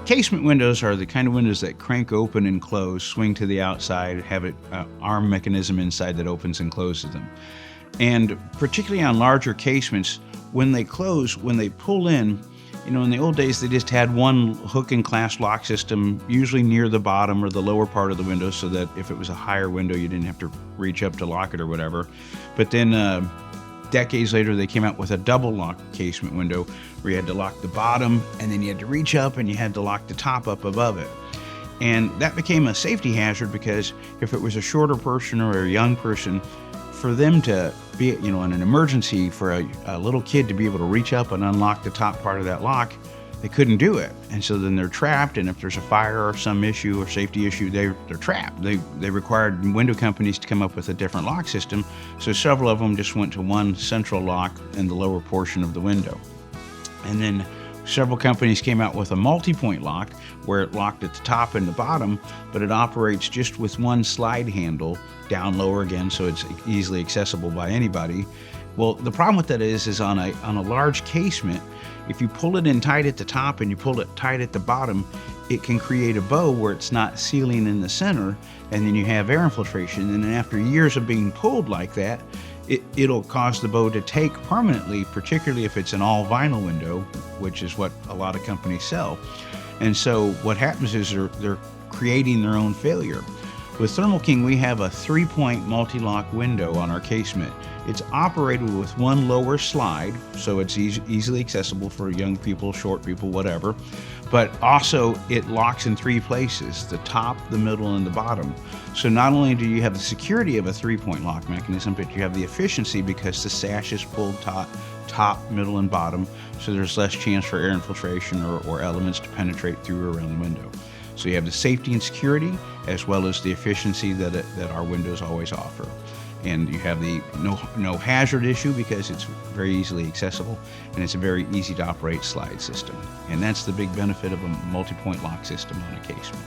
Casement windows are the kind of windows that crank open and close, swing to the outside, have an arm mechanism inside that opens and closes them. And particularly on larger casements, when they close, when they pull in, in the old days, they just had one hook and clasp lock system, usually near the bottom or the lower part of the window, so that if it was a higher window, you didn't have to reach up to lock it or whatever. But then decades later, they came out with a double lock casement window where you had to lock the bottom and then you had to reach up and you had to lock the top up above it. And that became a safety hazard because if it was a shorter person or a young person, for them to be, in an emergency, for a little kid to be able to reach up and unlock the top part of that lock, they couldn't do it. And so then they're trapped, and if there's a fire or some issue or safety issue, they're trapped. They required window companies to come up with a different lock system, so several of them just went to one central lock in the lower portion of the window. And then several companies came out with a multi-point lock where it locked at the top and the bottom, but it operates just with one slide handle, down lower again, so it's easily accessible by anybody. Well, the problem with that is on a large casement, if you pull it in tight at the top and you pull it tight at the bottom, it can create a bow where it's not sealing in the center, and then you have air infiltration. And then after years of being pulled like that, it'll cause the bow to take permanently, particularly if it's an all vinyl window, which is what a lot of companies sell. And so what happens is they're creating their own failure. With Thermo King, we have a 3-point multi-lock window on our casement. It's operated with one lower slide, so it's easily accessible for young people, short people, whatever. But also it locks in 3 places, the top, the middle, and the bottom. So not only do you have the security of a 3-point lock mechanism, but you have the efficiency because the sash is pulled top, middle, and bottom, so there's less chance for air infiltration or elements to penetrate through or around the window. So you have the safety and security as well as the efficiency that our windows always offer. And you have the no hazard issue because it's very easily accessible, and it's a very easy to operate slide system. And that's the big benefit of a multi-point lock system on a casement.